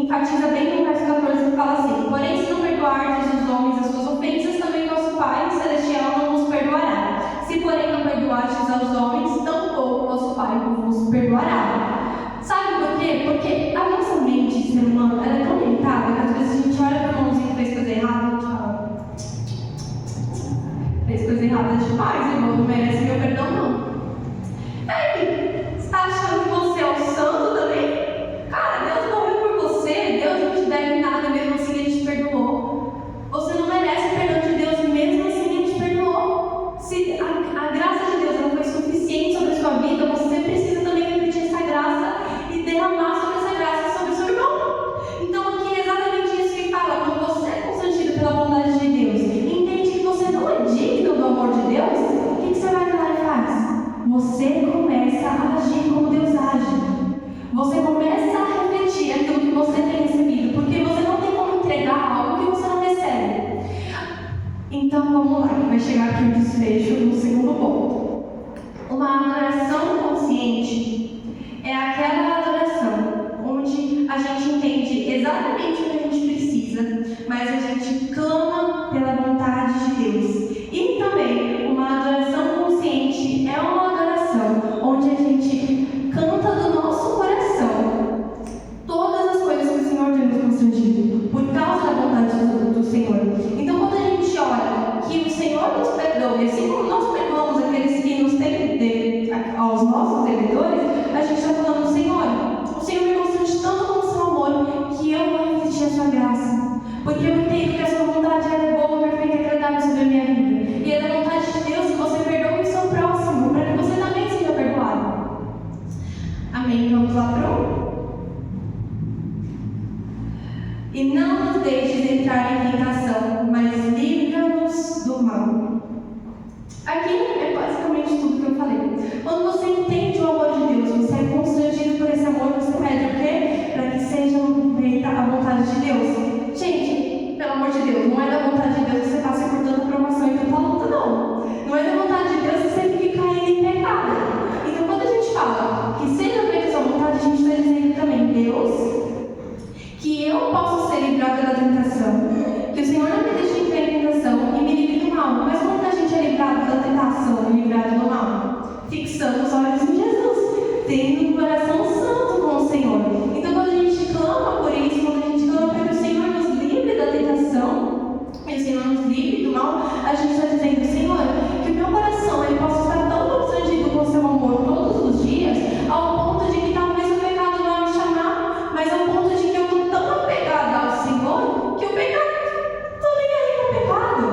enfatiza bem no verso 14 que fala assim: porém, se não perdoardes os homens as suas ofensas, também vosso Pai Celestial não vos perdoará. Se, porém, não perdoardes aos homens, tampouco vosso Pai vos perdoará. Sabe por quê? Porque a nossa mente de ser humano, ela é tão limitada que às vezes a gente olha para o irmãozinho que fez coisa errada e a gente fala: fez coisa errada demais, irmão, não merece meu perdão, não. Ei, você está achando que você é o santo também? Cara, Deus morreu por você, Deus não te deve nada, mesmo assim Ele te perdoou. Você não merece o perdão de Deus, mesmo assim Ele te perdoou. Se a graça de Deus ela foi suficiente sobre a sua vida, você precisa também repetir essa graça e derramar sobre essa graça sobre o seu irmão. Então aqui é exatamente isso que fala: quando você é constrangido pela bondade de Deus, entende que você não é digno do amor de Deus, o que você vai lá e faz? Você começa a agir como Deus age. Você começa a repetir aquilo que você tem recebido, porque você não tem como entregar algo que você não recebe. Então vamos lá, que vai chegar aqui o desfecho do segundo ponto. Uma adoração consciente é aquela adoração onde a gente entende exatamente o que a gente precisa, mas a gente clama pela vontade de Deus. E também uma adoração consciente é uma adoração onde a gente canta do nosso coração todas as coisas que o Senhor tem nos concedido por causa da vontade do Senhor. Então, quando a gente olha que o Senhor nos perdoa, e assim como nós perdoamos aqueles que nos têm aos nossos devedores, a gente está falando: Senhor, o Senhor me constrange tanto com o seu amor que eu vou refletir a sua graça, porque eu entendo que a sua vontade é boa, perfeita e agradável sobre a minha vida, e é da vontade de Deus que você perdoe o seu próximo, para que você também seja perdoado. Amém? Vamos lá para o... E não nos deixes entrar em tentação, mas livra-nos do mal. Aqui é basicamente tudo que eu falei. Quando você entende o amor de Deus, você é constrangido por esse amor, você pede o quê? Para que seja feita a vontade de Deus. Gente, pelo amor de Deus, não é da vontade de Deus que você passe por tanta provação e tanta luta, não. Não é da vontade de Deus que você fique caindo em pecado. Então, quando a gente fala que seja feita a sua vontade, a gente está dizendo também: Deus, que eu posso ser livrada da tentação, que o Senhor não me deixe entrar em tentação e me livre do mal. Mas como que a gente é livrado da tentação e livrado do mal? Fixando os olhos em Jesus, tendo um coração santo com o Senhor. Então, quando a gente clama por isso, quando a gente clama para que o Senhor nos livre da tentação e o Senhor nos livre do mal, a gente está dizendo: Senhor, que o meu coração ele possa estar tão constrangido com o seu amor todos os dias, ao ponto de que talvez o pecado não me chamar, mas ao ponto de que eu estou tão apegada ao Senhor que o pecado, estou nem aí com o pecado.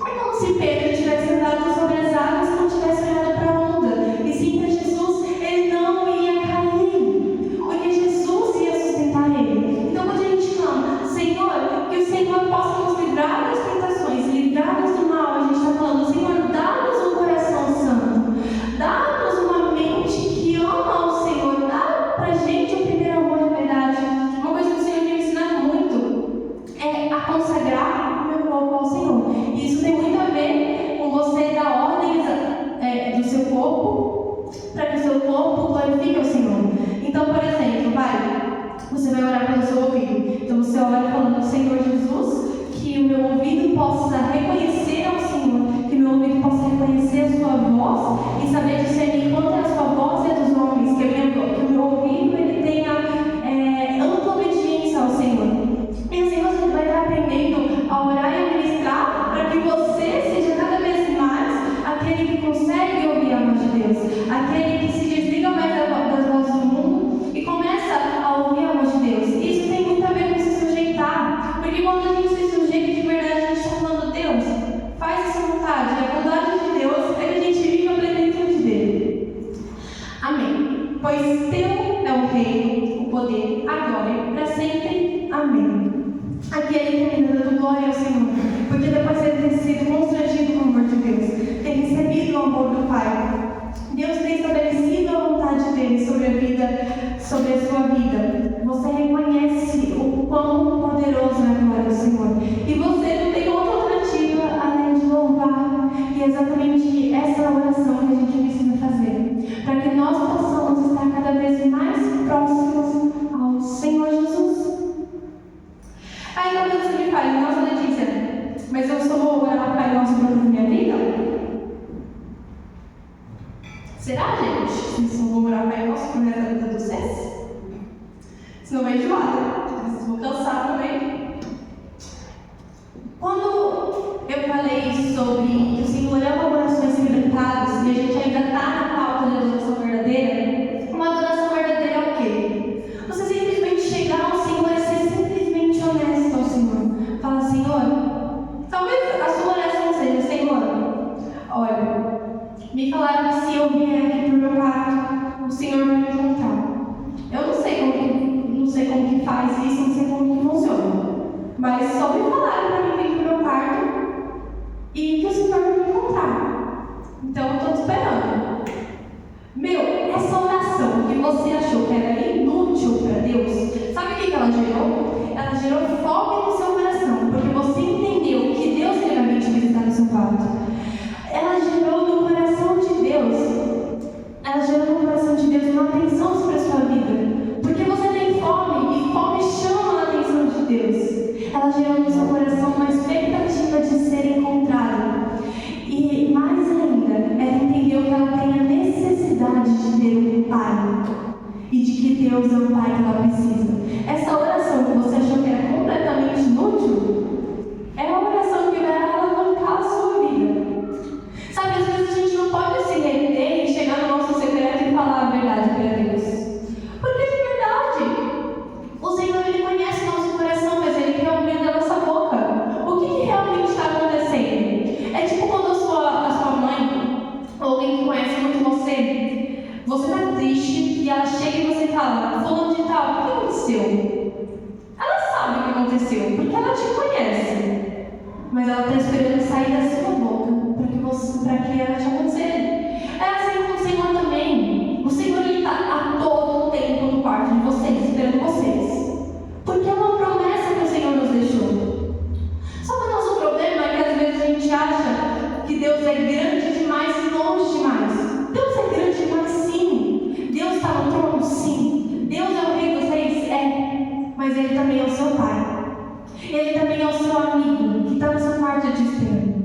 É como se Pedro tivesse andado sobre as águas e não tivesse olhado para a onda. E sim, para Jesus, ele não ia cair, porque Jesus ia sustentar ele. Então, quando a gente clama: Senhor, que o Senhor possa nos livrar das tentações, livrar-nos do mal, a gente está falando: Senhor, dá-nos um coração santo, dá-nos uma mente que ama o Senhor, dá para a gente o primeiro amor de verdade. Uma coisa que o Senhor me ensina muito é a consagrar o meu corpo ao Senhor. E isso tem muito a ver com você dar ordens do seu corpo para que o seu corpo glorifique ao Senhor. Então, por exemplo, você vai orar pelo seu ouvido. Então você ora falando: Senhor Jesus, que o meu ouvido possa reconhecer ao Senhor, que o meu ouvido possa reconhecer a sua voz e saber discernir quanto é a sua voz e a dos homens, que o meu ouvido ele tenha ampla obediência ao Senhor. E assim você vai estar aprendendo a orar e a ministrar para que você seja cada vez mais aquele que consegue ouvir a voz de Deus, aquele que se desliga mais das vozes do mundo e começa a ouvir a voz de Deus. Isso tem muito a ver com se sujeitar, porque quando a gente se sujeita de verdade, a gente está falando: Deus, faz essa vontade. E a vontade de Deus é que a gente vive a plenitude dele. Amém. Pois teu é o reino, o poder, agora e para sempre. Amém. Aqui ele termina dando glória ao Senhor, porque depois de ter sido constrangido com o amor de Deus, ter recebido o amor do Pai, Deus tem estabelecido a vontade dele sobre a vida, sobre a sua vida. Você reconhece o quão poderoso é a glória do Senhor, e você não tem outra alternativa além de louvar. E é exatamente essa oração que a gente precisa fazer, para que nós possamos estar cada vez mais próximos ao Senhor Jesus. senão vai enjoar, vocês vão cansar também. Quando eu falei sobre que o Senhor ama corações quebrantados e a gente ainda está na pauta de adoração verdadeira, uma adoração verdadeira é o quê? Você simplesmente chegar ao Senhor e ser simplesmente honesto ao Senhor. Fala, Senhor, talvez a sua oração seja, Senhor, olha, me falaram que se eu vier aqui para o meu quarto, o Senhor vai me encontrar. Eu não sei como que faz isso, não sei como que funciona. Mas só me falaram para mim vir para o meu quarto e que o Senhor vai me encontrar. Então eu estou esperando. Meu, essa oração que você achou que era inútil para Deus, sabe o que ela gerou? Ela gerou fome no seu coração, porque você entendeu que Deus vai te visitar no seu quarto. Ela gerou no coração de Deus uma atenção sobre a sua vida, porque você tem fome e fome chama a atenção de Deus. Ela gerou no seu coração uma expectativa de ser encontrada. E mais ainda, ela entendeu que ela tem a necessidade de ter um pai. E de que Deus é o pai que ela precisa. Essa oração que você achou que era completamente inútil, é a oração que vai alavancar a sua vida. Sabe, às vezes a gente não pode se render e chegar no nosso secreto e falar a verdade para Deus. Porque de verdade, o Senhor, Ele conhece o nosso coração, mas Ele quer ouvir da nossa boca. O que realmente está acontecendo? É tipo quando a sua mãe, ou alguém que conhece muito você está triste e ela chega e você fala, fulano de tal, o que aconteceu? Ela sabe o que aconteceu, porque ela te conhece. Mas ela está esperando sair da sua boca para que ela te aconteça. É assim com o Senhor também. O Senhor está a todo tempo no quarto de vocês, esperando vocês. Porque é uma promessa que o Senhor nos deixou. Só que o nosso problema é que às vezes a gente acha que Deus é grande demais e longe demais. Deus é grande demais, sim. Deus está no trono, sim. Deus é o Rei dos Reis, é. Mas Ele também é o seu Pai. Ele também é o seu amigo, que está no seu quarto te esperando.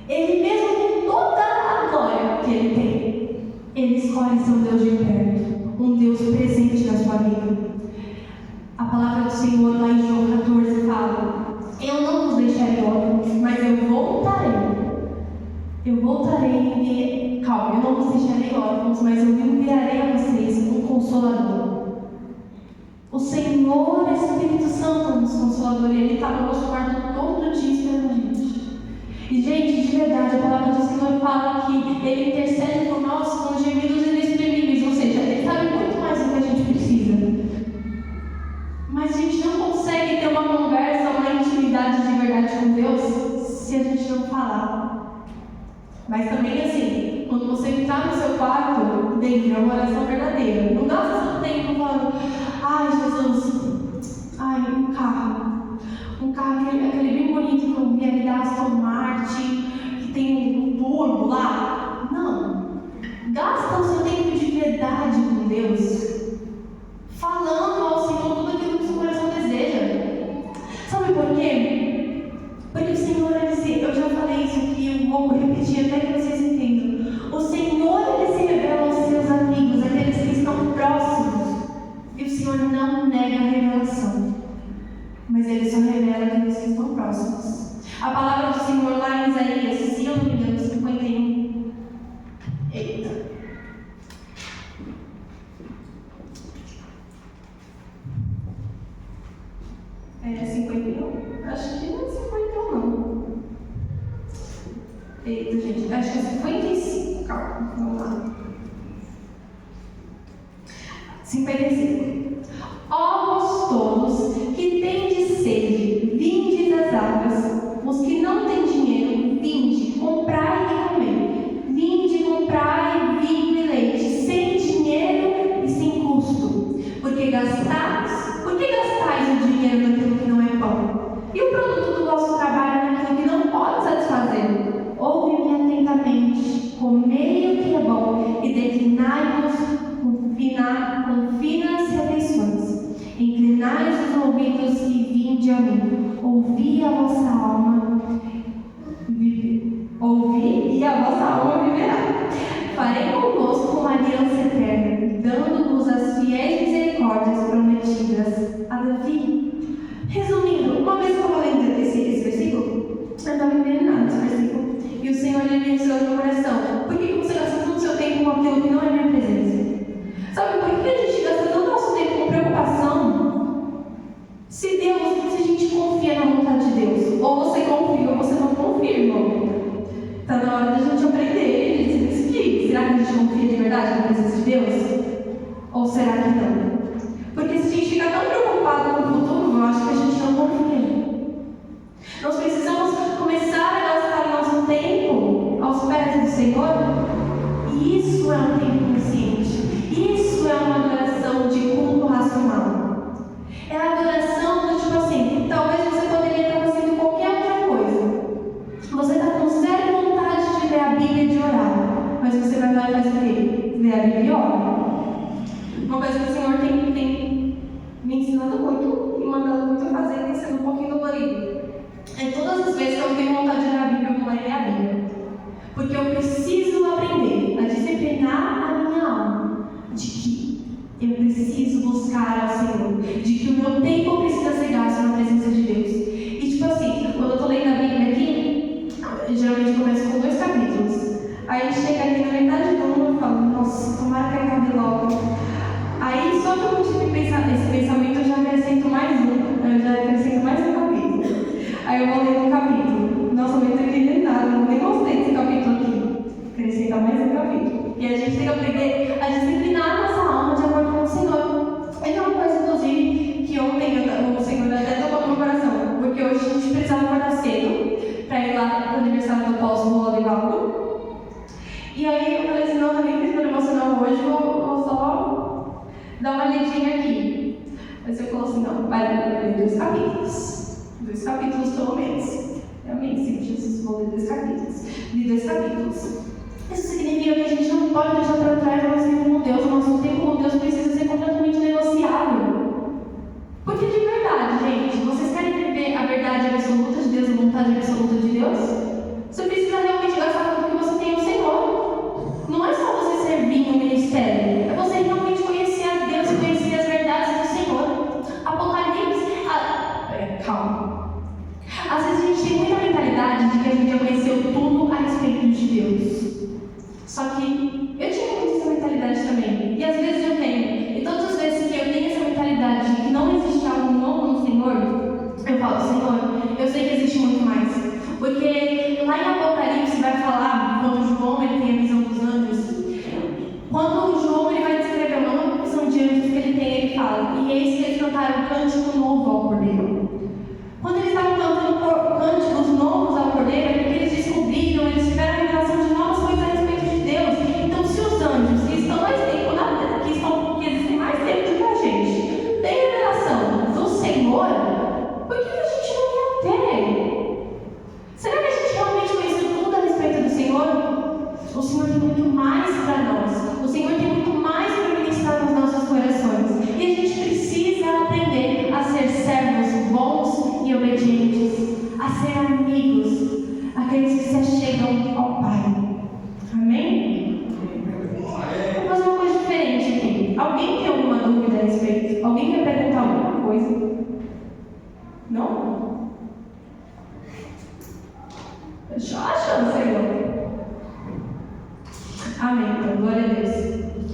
Ele mesmo com toda a glória que Ele tem, Ele escolhe ser um Deus de perto, um Deus presente na sua vida. A palavra do Senhor lá em João 14 fala, eu não vos deixarei órfãos, mas eu voltarei. Eu voltarei, calma, eu não vos deixarei órfãos, mas eu enviarei a vocês um Consolador. O Senhor Espírito Santo é o nosso Consolador, e Ele está no nosso quarto todo dia esperando a gente. E, gente, de verdade, a palavra do Senhor fala que Ele intercede por nós com gemidos inexprimíveis, ou seja, Ele sabe muito mais do que a gente precisa. Mas a gente não consegue ter uma conversa, uma intimidade de verdade com Deus se a gente não falar. Mas também, assim, quando você está no seu quarto, dentro é uma oração verdadeira. Não gasta seu tempo falando, ai, Jesus, ai, um carro, aquele bem bonito que eu vi ali da Aston Martin, que tem um turbo lá. Não. Gasta o seu tempo de verdade com Deus, falando ao Senhor tudo aquilo que o seu coração deseja. Sabe por quê? Porque o Senhor, eu já falei isso aqui, eu vou repetir até que vocês entendam. O Senhor, Ele se revela aos seus amigos, aqueles que estão próximos. E o Senhor não nega a revelação, mas Ele só revela aqueles que estão próximos. A palavra do Senhor lá em Isaías, se eu não me engano, 51. Eita. É 51? Acho que não é 51, não. Eita, gente, acho que é 55. Calma, vamos lá. 55. Ó vós todos que tendes sede, vinde das águas. Os que não têm dinheiro, vinde, comprai e comei. Vinde, comprai vinho e leite, sem dinheiro e sem custo. Porque gastais o dinheiro naquilo que não é pão? E o produto do vosso trabalho naquilo que não pode satisfazer? Ouve-me atentamente, comei o que é bom e declinai-vos com finas refeições. Inclinai os ouvidos e vinde a mim. Ouvi a vossa alma viverá. Farei convosco uma aliança eterna, dando-vos as fiéis misericórdias prometidas, vez que eu estava lendo esse versículo, eu estava envenenado esse versículo. E o Senhor ele me ensinou no meu coração: por que você gasta tanto seu tempo com aquilo que não é minha presença? Sabe, por que a gente gasta tanto nosso tempo com preocupação? Se a gente confia na vontade de Deus, ou você confia ou você não confia, irmão. Está na hora da gente aprender e se decidir. Será que a gente confia de verdade na presença de Deus? Ou será que não? Porque se a gente ficar tão preocupado com o futuro, eu acho que a gente não confia. Nós precisamos começar a gastar nosso tempo aos pés do Senhor. E isso é um tempo consciente. Isso é uma adoração de culto racional. É a adoração do tipo assim, talvez você poderia estar fazendo qualquer outra coisa. Você está com zero vontade de ler a Bíblia e de orar. Mas você vai lá e faz o quê? Ler a Bíblia e ora. Uma coisa que o Senhor tem me ensinado muito e mandado muito a fazer, tem sido um pouquinho dolorido. É todas as vezes que eu tenho vontade de ler a Bíblia, eu vou lá e ler a Bíblia. Porque eu preciso aprender a disciplinar a minha alma de que eu preciso buscar ao Senhor, de que o meu tempo precisa ser gasto na presença de Deus. E tipo assim, quando eu estou lendo a Bíblia aqui, eu geralmente começo com 2 capítulos. Aí chega aqui na metade do 1 e falo, nossa, tomara que acabe logo. Aí só que eu tive esse pensamento, eu já acrescento mais um capítulo. Aí eu vou ler um capítulo. Nossa, eu não estou entendendo nada, eu nem gostei desse capítulo aqui. Acrescenta mais um capítulo. E a gente tem que aprender a disciplinar a nossa alma de acordo com o Senhor. É uma coisa, inclusive, que ontem o Senhor até tocou no meu coração. Porque hoje a gente precisava acordar cedo para ir lá para o aniversário do apóstolo Rodevaldo. E aí eu falei assim, não, eu nem fiz meu devocional hoje, vou só dar uma lidinha aqui. Mas eu falei assim, não, vai ler 2 capítulos. 2 capítulos pelo menos. Realmente, sim, Jesus, vou ler 2 capítulos. Li 2 capítulos. Isso significa que a gente não pode deixar para trás o nosso tempo com Deus. O nosso tempo com Deus precisa ser completamente negociável. Porque de verdade, gente, vocês querem viver a verdade absoluta de Deus, a vontade absoluta de Deus? Você precisa realmente gastar tudo que você tem no Senhor. Não é só você servir no ministério, é você realmente conhecer a Deus e conhecer as verdades do Senhor. Apocalipse. Calma. Às vezes a gente tem muita mentalidade de que a gente já conheceu tudo a respeito de Deus. Só que eu tinha muito essa mentalidade também. E às vezes eu tenho. E todas as vezes que eu tenho essa mentalidade de que não existe algo novo no Senhor, eu falo, Senhor, eu sei que existe muito mais. Porque lá em Apocalipse vai falar, quando João ele tem a visão dos anjos, quando João ele vai descrever uma nova visão de anjos que ele tem, ele fala, e eis que eles cantaram um cântico novo ao Cordeiro. Quando eles estavam cantando cânticos novos ao Cordeiro, é porque eles descobriram, eles tiveram a revelação de novas coisas a respeito de Deus. Então, se os anjos que estão mais tempo na terra, que existem mais tempo do que a gente, têm revelação do Senhor, por que a gente não quer ter? Será que a gente realmente conhece tudo a respeito do Senhor? O Senhor tem muito mais para nós. O Senhor tem muito mais para ministrar nos nossos corações. E a gente precisa aprender a ser servos bons e obedientes, a ser amigos, aqueles que se achegam ao Pai. Amém? Vou fazer uma coisa diferente aqui. Alguém tem alguma dúvida a respeito? Alguém quer perguntar alguma coisa? Não? Deixa eu achar, Senhor. Amém. Então, glória a Deus.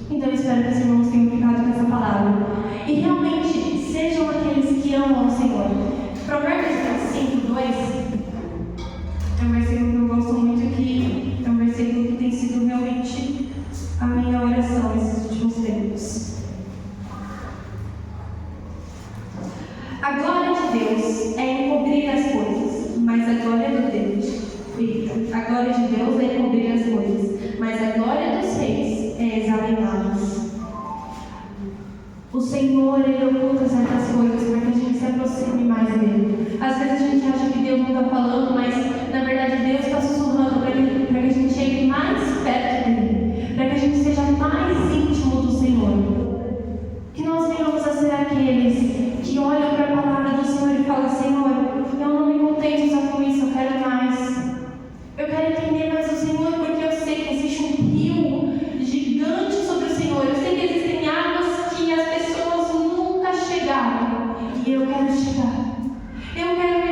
Então, eu espero que os irmãos tenham ficado com essa palavra. E realmente sejam aqueles que amam o Senhor. Provérbios 5:2 é um versículo que eu gosto muito, que é um versículo que tem sido realmente a minha oração nesses últimos tempos. A glória de Deus é encobrir as coisas, mas a glória de Deus. A glória de Deus é encobrir as coisas, mas a glória dos reis é examiná-las. O Senhor, Ele oculta certas coisas para que a gente se aproxime mais dele. Às vezes a gente acha que Deus não está falando, mas na verdade Deus está sussurrando para que a gente chegue mais perto dele, para que a gente seja mais íntimo do Senhor. Que nós venhamos a ser aqueles que olham para a palavra do Senhor e falam, Senhor, eu não me contento só com isso, eu quero mais. Eu quero entender mais o Senhor, porque eu sei que existe um rio gigante sobre o Senhor. Eu sei que existem águas que as pessoas nunca chegaram. E eu quero chegar. Eu quero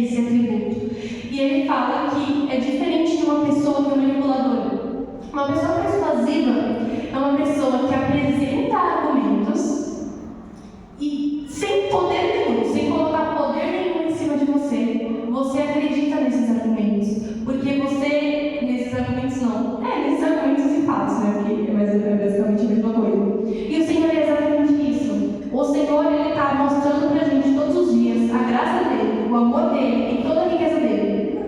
esse atributo. E ele fala que é diferente de uma pessoa que é manipuladora. Uma pessoa persuasiva é uma pessoa que apresenta argumentos e sem poder nenhum, sem colocar poder nenhum em cima de você. Você acredita nesses argumentos, porque você, nesses argumentos e fatos, né? Porque é basicamente a mesma coisa. E o Senhor é exatamente isso. O Senhor, Ele está mostrando pra gente todos os dias a graça dEle, o amor dEle e toda a riqueza dEle.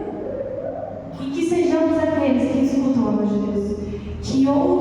E que sejamos aqueles que escutam a voz de Deus, que ouvem